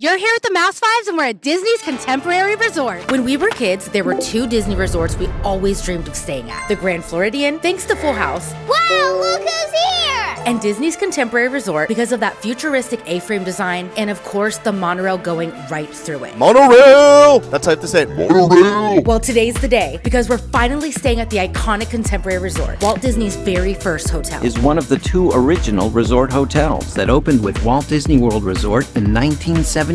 You're here at the Mouse Fives and we're at Disney's Contemporary Resort. When we were kids, there were 2 Disney resorts we always dreamed of staying at. The Grand Floridian, thanks to Full House. Wow, look who's here! And Disney's Contemporary Resort because of that futuristic A-frame design and of course the monorail going right through it. Monorail! That's how I have to say it. Monorail! Well, today's the day because we're finally staying at the iconic Contemporary Resort, Walt Disney's very first hotel. Is one of the 2 original resort hotels that opened with Walt Disney World Resort in 1971.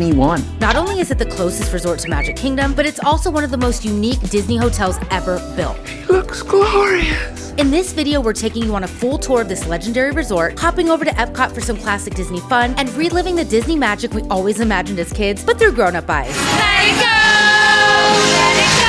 Not only is it the closest resort to Magic Kingdom, but it's also one of the most unique Disney hotels ever built. It looks glorious. In this video, we're taking you on a full tour of this legendary resort, hopping over to Epcot for some classic Disney fun, and reliving the Disney magic we always imagined as kids, but through grown-up eyes. Let it go! Let it go!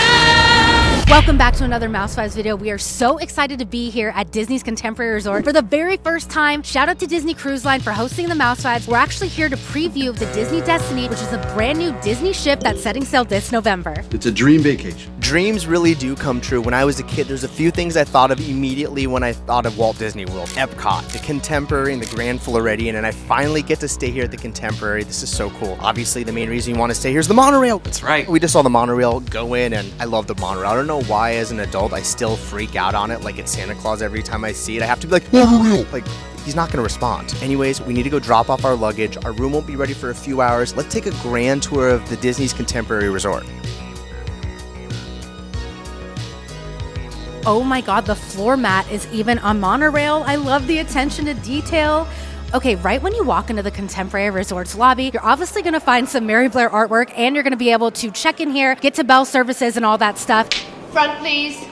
Welcome back to another Mouse Fives video. We are so excited to be here at Disney's Contemporary Resort for the very first time. Shout out to Disney Cruise Line for hosting the Mouse Fives. We're actually here to preview the Disney Destiny, which is a brand new Disney ship that's setting sail this November. It's a dream vacation. Dreams really do come true. When I was a kid, there's a few things I thought of immediately when I thought of Walt Disney World. Epcot, the Contemporary, and the Grand Floridian, and I finally get to stay here at the Contemporary. This is so cool. Obviously, the main reason you want to stay here is the monorail. That's right. We just saw the monorail go in, and I love the monorail. I don't know why, as an adult, I still freak out on it like it's Santa Claus every time I see it. I have to be like, monorail! Like, he's not going to respond. Anyways, we need to go drop off our luggage. Our room won't be ready for a few hours. Let's take a grand tour of the Disney's Contemporary Resort. Oh my God, the floor mat is even on monorail. I love the attention to detail. Okay, right when you walk into the Contemporary Resort's lobby, you're obviously gonna find some Mary Blair artwork and you're gonna be able to check in here, get to bell services and all that stuff. Front, please.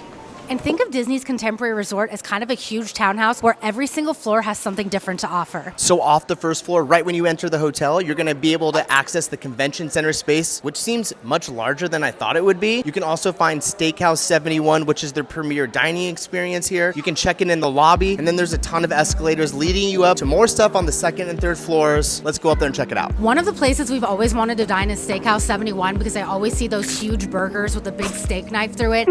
And think of Disney's Contemporary Resort as kind of a huge townhouse where every single floor has something different to offer. So off the first floor, right when you enter the hotel, you're going to be able to access the convention center space, which seems much larger than I thought it would be. You can also find Steakhouse 71, which is their premier dining experience here. You can check in the lobby, and then there's a ton of escalators leading you up to more stuff on the 2nd and 3rd floors. Let's go up there and check it out. One of the places we've always wanted to dine is Steakhouse 71 because I always see those huge burgers with a big steak knife through it.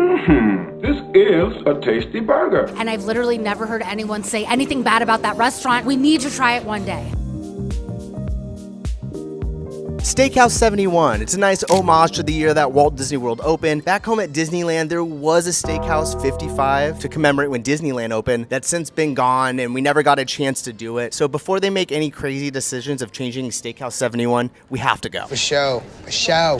This is a tasty burger. And I've literally never heard anyone say anything bad about that restaurant. We need to try it one day. Steakhouse 71. It's a nice homage to the year that Walt Disney World opened. Back home at Disneyland, there was a Steakhouse 55 to commemorate when Disneyland opened. That's since been gone, and we never got a chance to do it. So before they make any crazy decisions of changing Steakhouse 71, we have to go. For show.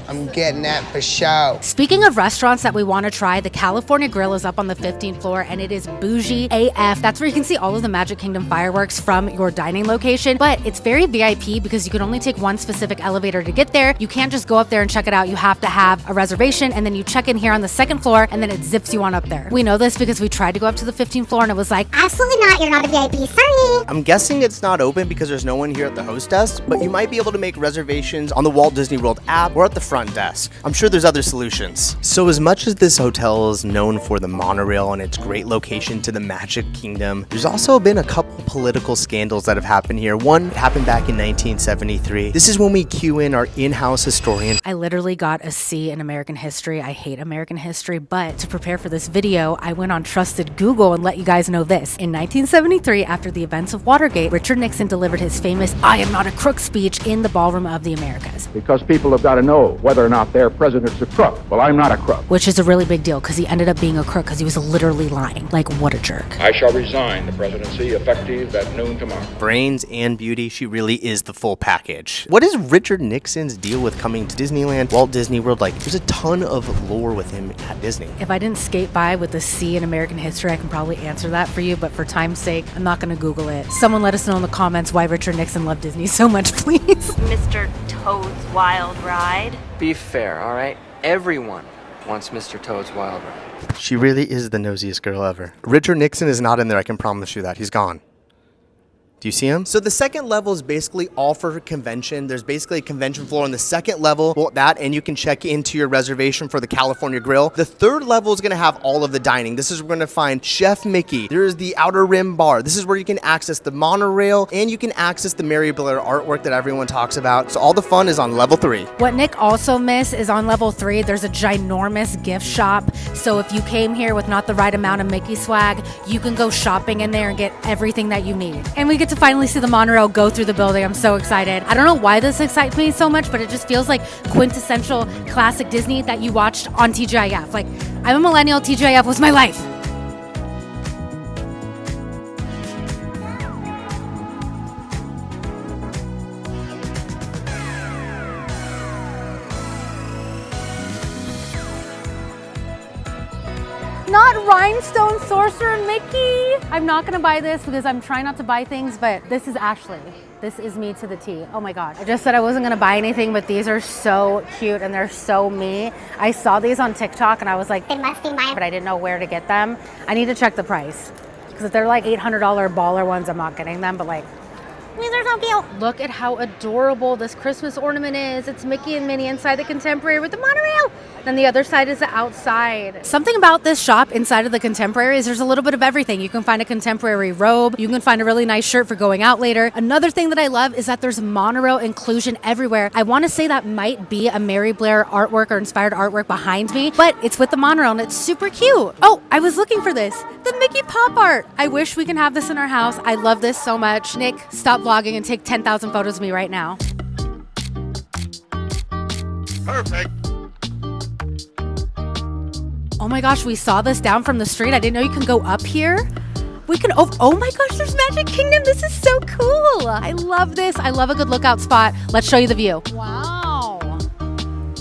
I'm getting that for show. Speaking of restaurants that we want to try, the California Grill is up on the 15th floor, and it is bougie AF. That's where you can see all of the Magic Kingdom fireworks from your dining location, but it's very VIP because you can only take one specific elevator to get there. You can't just go up there and check it out. You have to have a reservation, and then you check in here on the 2nd floor, and then it zips you on up there. We know this because we tried to go up to the 15th floor, and it was like, Absolutely not, you're not a VIP, sorry. I'm guessing it's not open because there's no one here at the host desk, but you might be able to make reservations on the Walt Disney World app or at the front desk. I'm sure there's other solutions. So as much as this hotel is known for the monorail and its great location to the Magic Kingdom, there's also been a couple political scandals that have happened here. One happened back in 1973. This is when we cue in our in-house historian. I literally got a C in American history. I hate American history, but to prepare for this video, I went on trusted Google and let you guys know this. In 1973, after the events of Watergate, Richard Nixon delivered his famous "I am not a crook" speech in the Ballroom of the Americas. Because people have got to know whether or not their president's a crook. Well, I'm not a crook. Which is a really big deal because he ended up being a crook because he was literally lying. Like, what a jerk. I shall resign the presidency effective at noon tomorrow. Brains and beauty, she really is the full package. What is Richard Nixon's deal with coming to Disneyland, Walt Disney World? Like, there's a ton of lore with him at Disney. If I didn't skate by with a C in American history, I can probably answer that for you, but for time's sake, I'm not going to Google it. Someone let us know in the comments why Richard Nixon loved Disney so much, please. Mr. Toad's Wild Ride. Be fair, all right? Everyone wants Mr. Toad's Wild Ride. She really is the nosiest girl ever. Richard Nixon is not in there, I can promise you that. He's gone. Do you see him? So the 2nd level is basically all for convention. There's basically a convention floor on the 2nd level. Well, that, and you can check into your reservation for the California Grill. The 3rd level is going to have all of the dining. This is where we're going to find Chef Mickey. There's the Outer Rim Bar. This is where you can access the monorail, and you can access the Mary Blair artwork that everyone talks about. So all the fun is on level 3. What Nick also missed is on level 3, there's a ginormous gift shop. So if you came here with not the right amount of Mickey swag, you can go shopping in there and get everything that you need. And we get to to finally see the monorail go through the building. I'm so excited. I don't know why this excites me so much, but it just feels like quintessential classic Disney that you watched on TGIF. Like, I'm a millennial, TGIF was my life. Not Rhinestone Sorcerer Mickey. I'm not gonna buy this because I'm trying not to buy things, but this is Ashley. This is me to the T. Oh my God. I just said I wasn't gonna buy anything, but these are so cute and they're so me. I saw these on TikTok and I was like, They must be mine. but I didn't know where to get them. I need to check the price. Because if they're like $800 baller ones, I'm not getting them, but like, these are so cute. Look at how adorable this Christmas ornament is. It's Mickey and Minnie inside the Contemporary with the monorail. Then the other side is the outside. Something about this shop inside of the Contemporary is there's a little bit of everything. You can find a contemporary robe. You can find a really nice shirt for going out later. Another thing that I love is that there's monorail inclusion everywhere. I want to say that might be a Mary Blair artwork or inspired artwork behind me, but it's with the monorail and it's super cute. Oh, I was looking for this. The Mickey pop art. I wish we can have this in our house. I love this so much. Nick, stop vlogging and take 10,000 photos of me right now. Perfect. Oh my gosh, we saw this down from the street. I didn't know you can go up here. We can, oh my gosh, there's Magic Kingdom. This is so cool. I love this. I love a good lookout spot. Let's show you the view. Wow.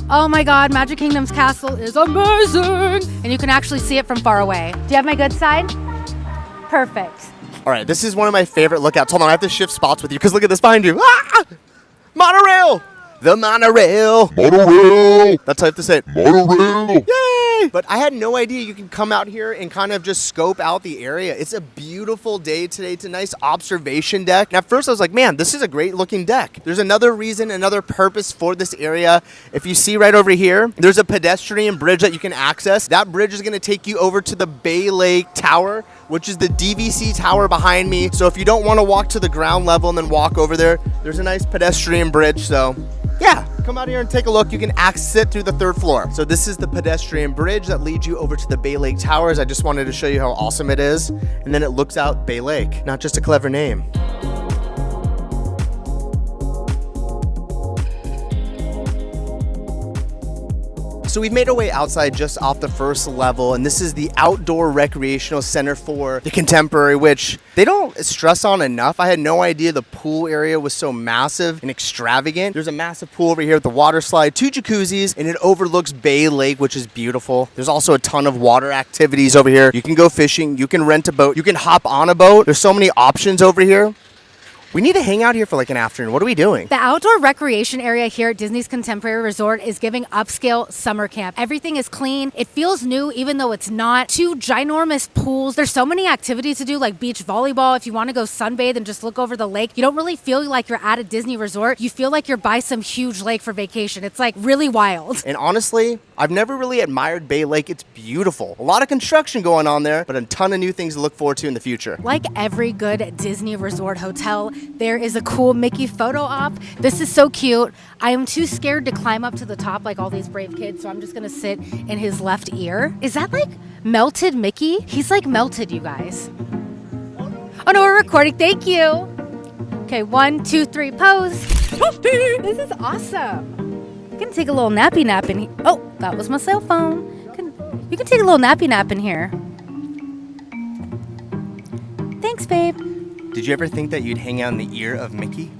Oh my God, Magic Kingdom's castle is amazing. And you can actually see it from far away. Do you have my good side? Perfect. All right, this is one of my favorite lookouts. Hold on, I have to shift spots with you because look at this behind you. Ah! Monorail! The monorail. Monorail! That's how I have to say it. Monorail! Yay! But I had no idea you can come out here and kind of just scope out the area. It's a beautiful day today. It's a nice observation deck. And at first I was like, man, this is a great looking deck. There's another reason, another purpose for this area. If you see right over here, there's a pedestrian bridge that you can access. That bridge is going to take you over to the Bay Lake Tower, which is the DVC tower behind me. So if you don't want to walk to the ground level and then walk over there, there's a nice pedestrian bridge. So yeah, come out here and take a look. You can access it through the 3rd floor. So this is the pedestrian bridge that leads you over to the Bay Lake Towers. I just wanted to show you how awesome it is. And then it looks out Bay Lake. Not just a clever name. So we've made our way outside just off the 1st level, and this is the outdoor recreational center for the Contemporary, which they don't stress on enough. I had no idea the pool area was so massive and extravagant. There's a massive pool over here with the water slide, 2 jacuzzis, and it overlooks Bay Lake, which is beautiful. There's also a ton of water activities over here. You can go fishing, you can rent a boat, you can hop on a boat. There's so many options over here. We need to hang out here for like an afternoon. What are we doing? The outdoor recreation area here at Disney's Contemporary Resort is giving upscale summer camp. Everything is clean. It feels new, even though it's not. 2 ginormous pools. There's so many activities to do, like beach volleyball. If you want to go sunbathe and just look over the lake, you don't really feel like you're at a Disney resort. You feel like you're by some huge lake for vacation. It's like really wild. And honestly, I've never really admired Bay Lake. It's beautiful. A lot of construction going on there, but a ton of new things to look forward to in the future. Like every good Disney resort hotel, there is a cool Mickey photo op. This is so cute. I am too scared to climb up to the top like all these brave kids, so I'm just gonna sit in his left ear. Is that like melted Mickey? He's like melted, you guys. Oh no, we're recording. Thank you. Okay, 1, 2, 3, pose. This is awesome. You can take a little nappy nap in here. Oh, that was my cell phone. You can take a little nappy nap in here. Thanks, babe. Did you ever think that you'd hang out in the ear of Mickey?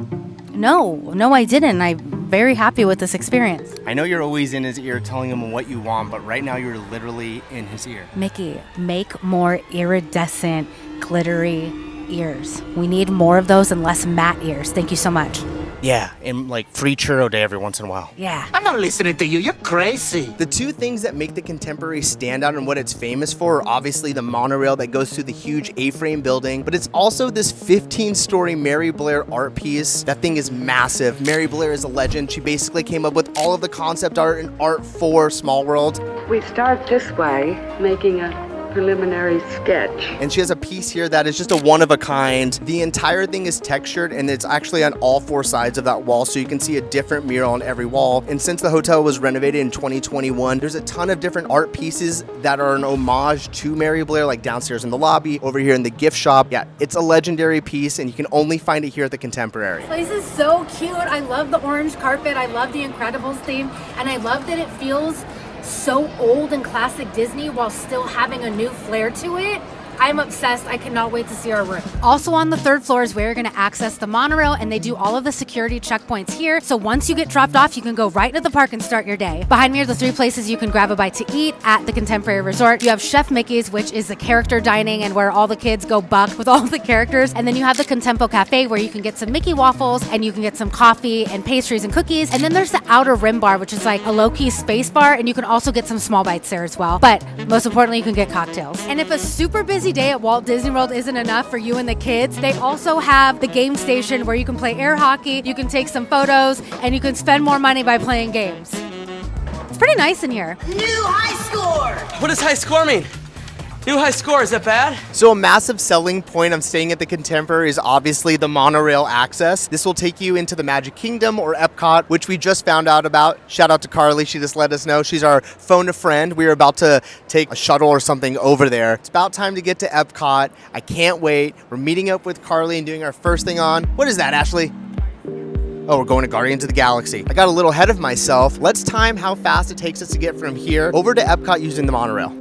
No, I didn't. I'm very happy with this experience. I know you're always in his ear telling him what you want, but right now you're literally in his ear. Mickey, make more iridescent, glittery ears. We need more of those and less matte ears. Thank you so much. Yeah, and like free churro day every once in a while. Yeah. I'm not listening to you. You're crazy. The 2 things that make the Contemporary stand out and what it's famous for are obviously the monorail that goes through the huge A-frame building, but it's also this 15-story Mary Blair art piece. That thing is massive. Mary Blair is a legend. She basically came up with all of the concept art and art for Small World. We start this way, making a preliminary sketch. And she has a piece here that is just a one-of-a-kind. The entire thing is textured, and it's actually on all four sides of that wall, so you can see a different mural on every wall. And since the hotel was renovated in 2021, there's a ton of different art pieces that are an homage to Mary Blair, like downstairs in the lobby, over here in the gift shop. Yeah, it's a legendary piece, and you can only find it here at the Contemporary. This place is so cute. I love the orange carpet. I love the Incredibles theme, and I love that it feels so old and classic Disney while still having a new flair to it. I'm obsessed. I cannot wait to see our room. Also on the third floor is where you're gonna access the monorail, and they do all of the security checkpoints here. So once you get dropped off, you can go right into the park and start your day. Behind me are the three places you can grab a bite to eat at the Contemporary Resort. You have Chef Mickey's, which is the character dining and where all the kids go buck with all the characters. And then you have the Contempo Cafe where you can get some Mickey waffles and you can get some coffee and pastries and cookies. And then there's the Outer Rim Bar, which is like a low-key space bar, and you can also get some small bites there as well. But most importantly, you can get cocktails. And if a super busy day at Walt Disney World isn't enough for you and the kids, they also have the game station where you can play air hockey, you can take some photos, and you can spend more money by playing games. It's pretty nice in here. New high score! What does high score mean? New high score, is that bad? So a massive selling point of staying at the Contemporary is obviously the monorail access. This will take you into the Magic Kingdom or Epcot, which we just found out about. Shout out to Carly, she just let us know. She's our phone a friend. We were about to take a shuttle or something over there. It's about time to get to Epcot. I can't wait. We're meeting up with Carly and doing our first thing on. What is that, Ashley? Oh, we're going to Guardians of the Galaxy. I got a little ahead of myself. Let's time how fast it takes us to get from here over to Epcot using the monorail.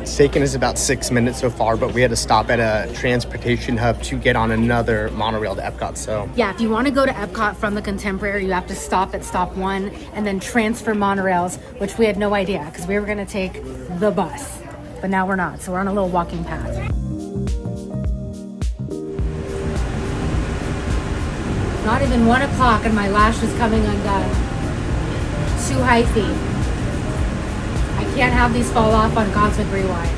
It's taken us about 6 minutes so far, but we had to stop at a transportation hub to get on another monorail to Epcot, so. Yeah, if you want to go to Epcot from the Contemporary, you have to stop at stop 1 and then transfer monorails, which we had no idea because we were going to take the bus, but now we're not, so we're on a little walking path. Not even 1 o'clock and my lash is coming undone. Too high feet. I can't have these fall off on Cosmic Rewind.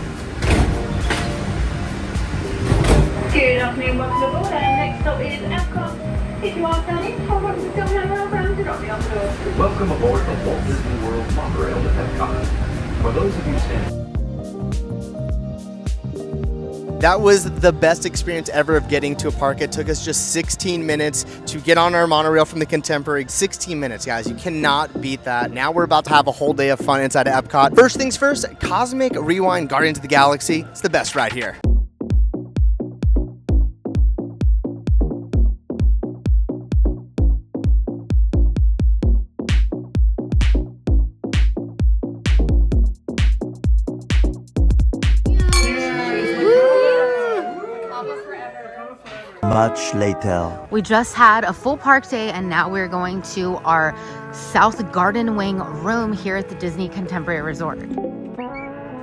Good afternoon, welcome aboard. Next stop is Epcot. If you are standing, hold on to still hang around to drop me off the door. Welcome aboard the Walt Disney World Monorail to Epcot. For those of you standing. That was the best experience ever of getting to a park. It took us just 16 minutes to get on our monorail from the Contemporary. 16 minutes, guys. You cannot beat that. Now we're about to have a whole day of fun inside of Epcot. First things first, Cosmic Rewind Guardians of the Galaxy. It's the best right here. Much later. We just had a full park day and now we're going to our South Garden Wing room here at the Disney Contemporary Resort.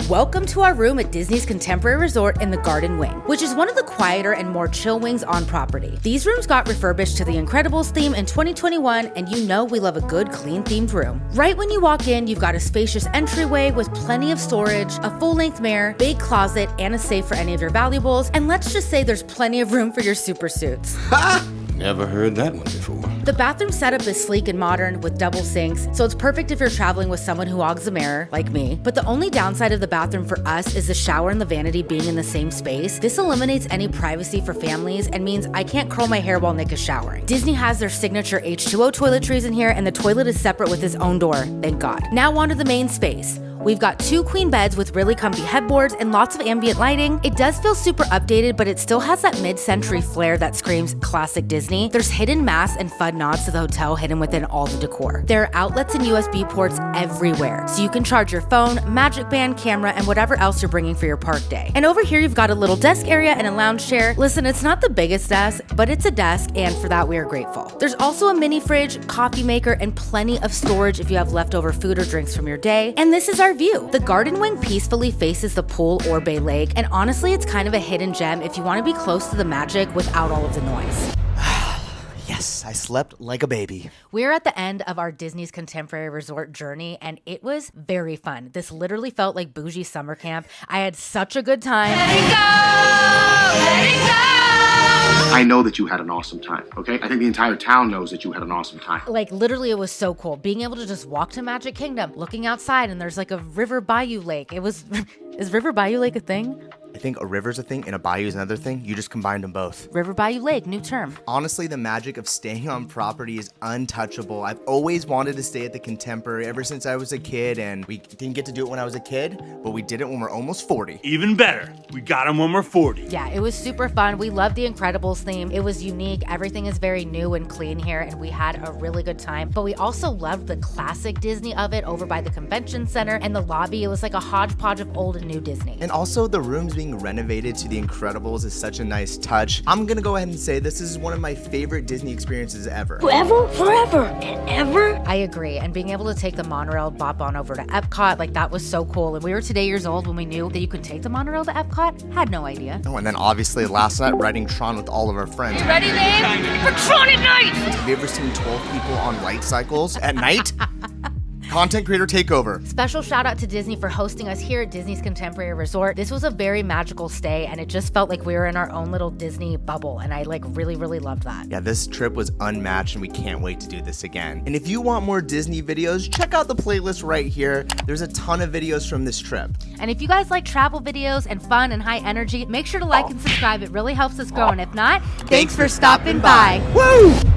Welcome to our room at Disney's Contemporary Resort in the Garden Wing, which is one of the quieter and more chill wings on property. These rooms got refurbished to the Incredibles theme in 2021, and you know we love a good, clean themed room. Right when you walk in, you've got a spacious entryway with plenty of storage, a full-length mirror, big closet, and a safe for any of your valuables, and let's just say there's plenty of room for your super suits. Never heard that one before. The bathroom setup is sleek and modern with double sinks, so it's perfect if you're traveling with someone who hogs a mirror, like me. But the only downside of the bathroom for us is the shower and the vanity being in the same space. This eliminates any privacy for families and means I can't curl my hair while Nick is showering. Disney has their signature H2O toiletries in here, and the toilet is separate with its own door, thank God. Now onto the main space. We've got 2 queen beds with really comfy headboards and lots of ambient lighting. It does feel super updated, but it still has that mid-century flair that screams classic Disney. There's hidden masks and fun nods to the hotel hidden within all the decor. There are outlets and USB ports everywhere, so you can charge your phone, Magic Band, camera, and whatever else you're bringing for your park day. And over here, you've got a little desk area and a lounge chair. Listen, it's not the biggest desk, but it's a desk, and for that, we are grateful. There's also a mini fridge, coffee maker, and plenty of storage if you have leftover food or drinks from your day. And this is our view. The Garden Wing peacefully faces the pool or Bay Lake, and honestly, it's kind of a hidden gem if you want to be close to the magic without all of the noise. Yes, I slept like a baby. We're at the end of our Disney's Contemporary Resort journey, and it was very fun. This literally felt like bougie summer camp. I had such a good time. Let it go! Let it go! I know that you had an awesome time, okay? I think the entire town knows that you had an awesome time. Like, literally, it was so cool. Being able to just walk to Magic Kingdom, looking outside, and there's like a river bayou lake. It was, is River Bayou Lake a thing? I think a river's a thing and a bayou's another thing. You just combined them both. River Bayou Lake, new term. Honestly, the magic of staying on property is untouchable. I've always wanted to stay at the Contemporary ever since I was a kid, and we didn't get to do it when I was a kid, but we did it when we're almost 40. Even better, we got them when we're 40. Yeah, it was super fun. We loved the Incredibles theme. It was unique. Everything is very new and clean here, and we had a really good time. But we also loved the classic Disney of it over by the convention center and the lobby. It was like a hodgepodge of old and new Disney. And also, the rooms being renovated to the Incredibles is such a nice touch. I'm gonna go ahead and say this is one of my favorite Disney experiences ever. Forever, forever, and ever. I agree. And being able to take the monorail, bop on over to Epcot, like that was so cool. And we were today years old when we knew that you could take the monorail to Epcot. Had no idea. Oh, and then obviously last night riding Tron with all of our friends. You ready, babe? For Tron at night! Have you ever seen 12 people on light cycles at night? Content creator takeover. Special shout out to Disney for hosting us here at Disney's Contemporary Resort. This was a very magical stay, and it just felt like we were in our own little Disney bubble, and I like really loved that. Yeah, this trip was unmatched, and we can't wait to do this again. And if you want more Disney videos, check out the playlist right here. There's a ton of videos from this trip. And if you guys like travel videos and fun and high energy, make sure to like and subscribe. It really helps us grow, and if not, thanks for stopping by. Woo!